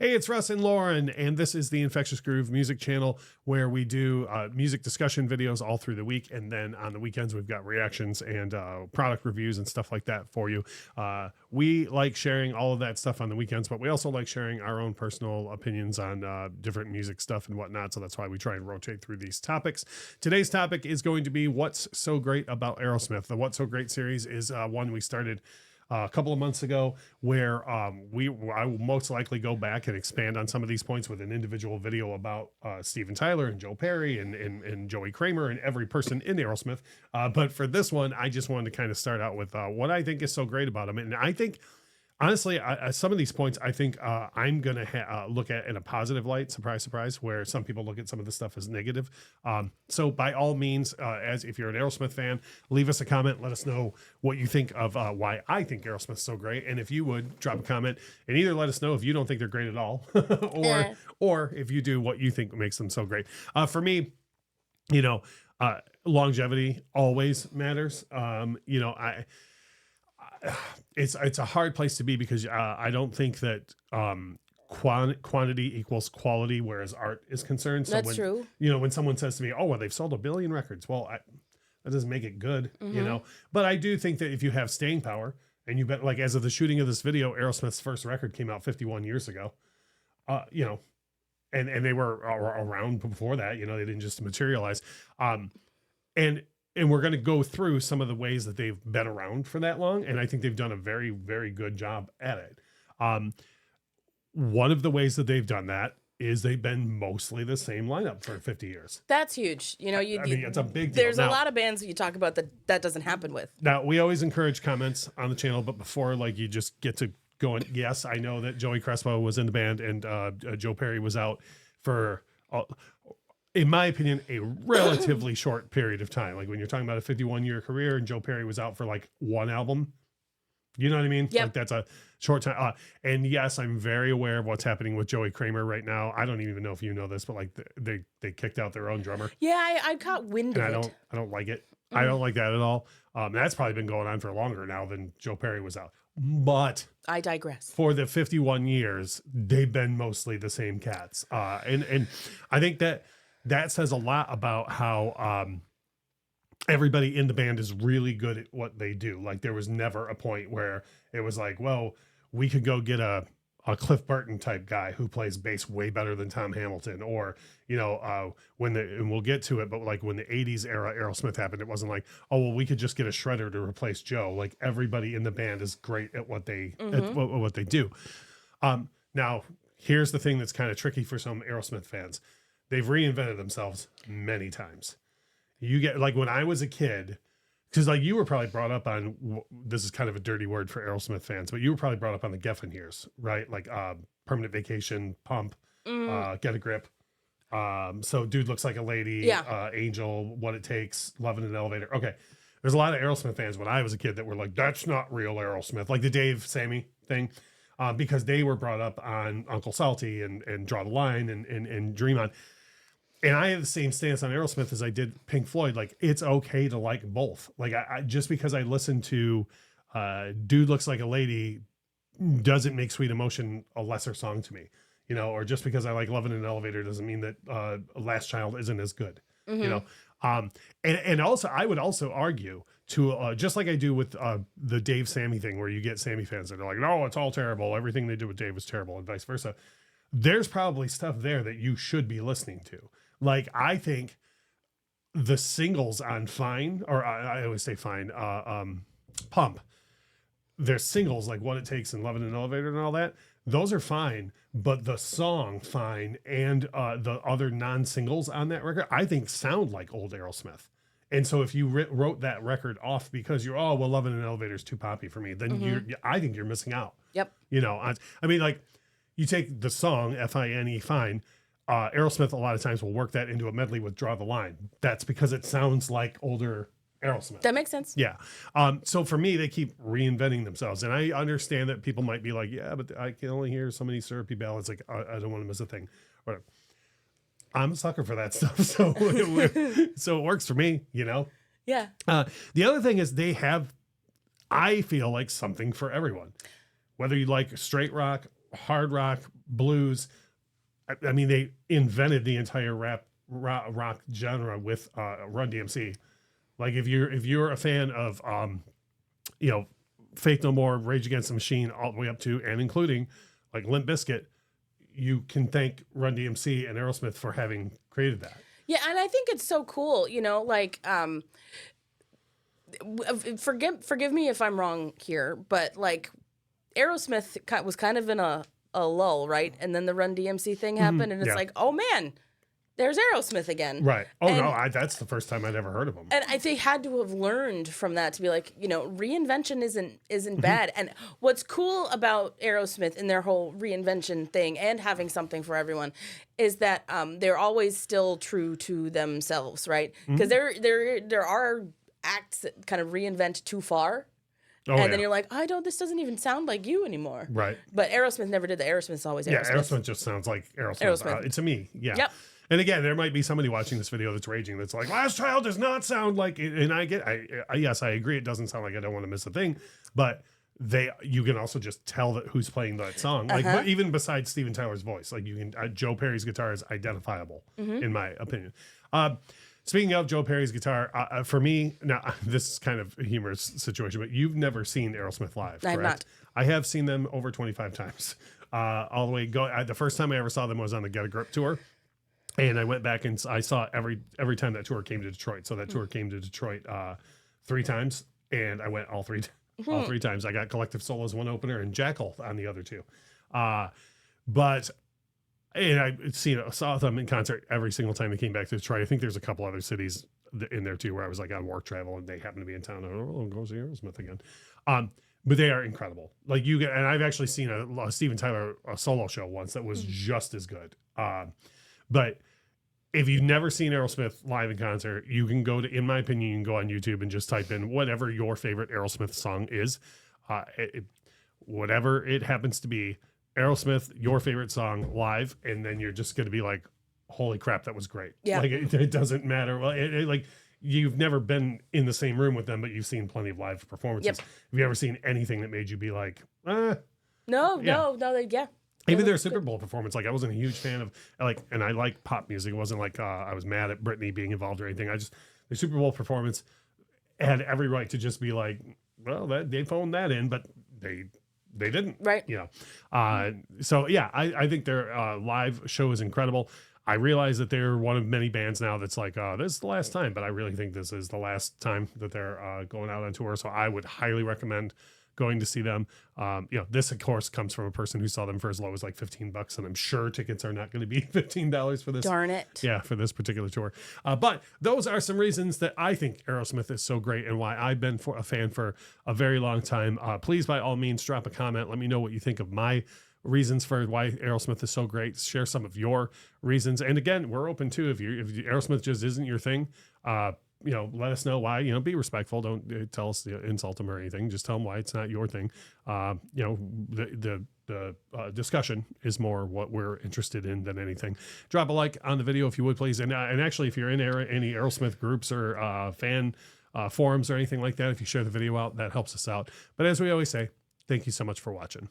Hey, it's Russ and Lauren, and this is the Infectious Groove music channel where we do music discussion videos all through the week. And then on the weekends, we've got reactions and product reviews and stuff like that for you. We like sharing all of that stuff on the weekends, but we also like sharing our own personal opinions on different music stuff and whatnot. So that's why we try and rotate through these topics. Today's topic is going to be what's so great about Aerosmith. The What's So Great series is one we started a couple of months ago, where I will most likely go back and expand on some of these points with an individual video about Steven Tyler and Joe Perry and Joey Kramer and every person in Aerosmith. But for this one, I just wanted to kind of start out with what I think is so great about them. And I think, honestly, some of these points, I think I'm going to look at in a positive light, surprise, surprise, where some people look at some of the stuff as negative. So by all means, as if you're an Aerosmith fan, leave us a comment. Let us know what you think of why I think Aerosmith's so great. And if you would, drop a comment and either let us know if you don't think they're great at all or if you do, what you think makes them so great. For me, longevity always matters. It's a hard place to be because I don't think that quantity equals quality, whereas art is concerned. So That's true. When someone says to me, "Oh, well, they've sold 1 billion records," well, that doesn't make it good, But I do think that if you have staying power, and you bet, like as of the shooting of this video, Aerosmith's first record came out 51 years ago, and they were around before that. They didn't just materialize, and we're going to go through some of the ways that they've been around for that long. And I think they've done a very, very good job at it. One of the ways that they've done that is they've been mostly the same lineup for 50 years. That's huge. It's a big deal. There's a lot of bands that you talk about that doesn't happen with. Now, we always encourage comments on the channel, but before, you just get to go and yes, I know that Joey Crespo was in the band and Joe Perry was out for in my opinion, a relatively short period of time. Like when you're talking about a 51-year career and Joe Perry was out for one album, you know what I mean? Yep. Like that's a short time. And yes, I'm very aware of what's happening with Joey Kramer right now. I don't even know if you know this, but they kicked out their own drummer. Yeah, I caught wind of it. I don't like it. I don't like that at all. That's probably been going on for longer now than Joe Perry was out. But I digress. For the 51 years, they've been mostly the same cats. And I think that says a lot about how everybody in the band is really good at what they do. Like there was never a point where it was like, well, we could go get a Cliff Burton type guy who plays bass way better than Tom Hamilton, or and we'll get to it, but when the 80s era Aerosmith happened, it wasn't like, oh well, we could just get a shredder to replace Joe. Like everybody in the band is great at what they at what they do. Now here's the thing that's kind of tricky for some Aerosmith fans. They've reinvented themselves many times. You get when I was a kid, because you were probably brought up on, this is kind of a dirty word for Aerosmith fans, but you were probably brought up on the Geffen years, right? Permanent Vacation, Pump, Get a Grip. So Dude Looks Like a Lady, Angel, What It Takes, Love in an Elevator. Okay. There's a lot of Aerosmith fans when I was a kid that were like, that's not real Aerosmith. Like the Dave Sammy thing. Because they were brought up on Uncle Salty and Draw the Line and Dream On. And I have the same stance on Aerosmith as I did Pink Floyd. It's okay to like both. I just because I listened to Dude Looks Like a Lady doesn't make Sweet Emotion a lesser song to me, or just because I like Love in an Elevator doesn't mean that Last Child isn't as good, and also I would also argue to just like I do with the Dave Sammy thing, where you get Sammy fans that are like, no, it's all terrible. Everything they do with Dave was terrible, and vice versa. There's probably stuff there that you should be listening to. I think the singles on Fine, or I always say Fine, Pump, their singles like What It Takes and Love in an Elevator and all that, those are fine. But the song Fine and the other non-singles on that record, I think sound like old Aerosmith. And so if you wrote that record off because you're, oh, well, Love in an Elevator is too poppy for me, then I think you're missing out. Yep. You take the song Fine, Fine. Aerosmith a lot of times will work that into a medley with Draw the Line. That's because it sounds like older Aerosmith. That makes sense. Yeah. So for me, they keep reinventing themselves. And I understand that people might be like, yeah, but I can only hear so many syrupy ballads. I don't want to miss a thing. Whatever. I'm a sucker for that stuff. So it works for me, Yeah. The other thing is they have, I feel like, something for everyone. Whether you like straight rock, hard rock, blues. I mean, they invented the entire rock genre with Run DMC. Like if you're a fan of Faith No More, Rage Against the Machine, all the way up to and including like Limp Bizkit, you can thank Run DMC and Aerosmith for having created that. Yeah, and I think it's so cool, like forgive me if I'm wrong here, but like Aerosmith was kind of in a lull, right? And then the Run DMC thing happened, and it's like, oh man, there's Aerosmith again. Right. Oh, no, that's the first time I'd ever heard of them. And they had to have learned from that to be like, reinvention isn't bad. And what's cool about Aerosmith and their whole reinvention thing and having something for everyone is that they're always still true to themselves, right? Because there are acts that kind of reinvent too far. Oh, and then you're like, this doesn't even sound like you anymore. Right. But Aerosmith never did that. Aerosmith's always Aerosmith. Yeah, Aerosmith just sounds like Aerosmith. It's to me. Yeah. Yep. And again, there might be somebody watching this video that's raging. That's like, Last Child does not sound like it. And yes, I agree. It doesn't sound like I Don't Want to Miss a Thing. But you can also just tell that who's playing that song. Like, but even besides Steven Tyler's voice, like you can, Joe Perry's guitar is identifiable in my opinion. Speaking of Joe Perry's guitar, for me, now this is kind of a humorous situation, but you've never seen Aerosmith live, correct? I have not. I have seen them over 25 times. All the way the first time I ever saw them was on the Get a Grip tour. And I went back and I saw every time that tour came to Detroit. So that tour came to Detroit 3 times, and I went all three times. I got Collective Soul as one opener and Jackal on the other 2. And I saw them in concert every single time they came back to Detroit. I think there's a couple other cities in there too where I was like on work travel and they happened to be in town. I'll go see Aerosmith again. But they are incredible. Like and I've actually seen a Steven Tyler solo show once that was just as good. But if you've never seen Aerosmith live in concert, you can in my opinion, you can go on YouTube and just type in whatever your favorite Aerosmith song is. Whatever it happens to be, Aerosmith, your favorite song live, and then you're just going to be like, holy crap, that was great. Yeah. Like it doesn't matter. Well, like you've never been in the same room with them, but you've seen plenty of live performances. Yep. Have you ever seen anything that made you be like, No. Even their Super Bowl performance, like I wasn't a huge fan of and I like pop music. It wasn't like I was mad at Britney being involved or anything. Their Super Bowl performance had every right to just be like, well, they phoned that in, but they didn't. Right. So yeah, I think their live show is incredible. I realize that they're one of many bands now that's like, this is the last time, but I really think this is the last time that they're going out on tour. So I would highly recommend going to see them. This of course comes from a person who saw them for as low as like $15, and I'm sure tickets are not going to be $15 for this. Darn it. Yeah, for this particular tour. But those are some reasons that I think Aerosmith is so great and why I've been a fan for a very long time. Please, by all means, drop a comment. Let me know what you think of my reasons for why Aerosmith is so great. Share some of your reasons. And again, we're open too. If Aerosmith just isn't your thing, let us know why. Be respectful. Don't tell us to insult them or anything. Just tell them why it's not your thing. The discussion is more what we're interested in than anything. Drop a like on the video if you would, please. And actually, if you're in any Aerosmith groups or fan forums or anything like that, if you share the video out, that helps us out. But as we always say, thank you so much for watching.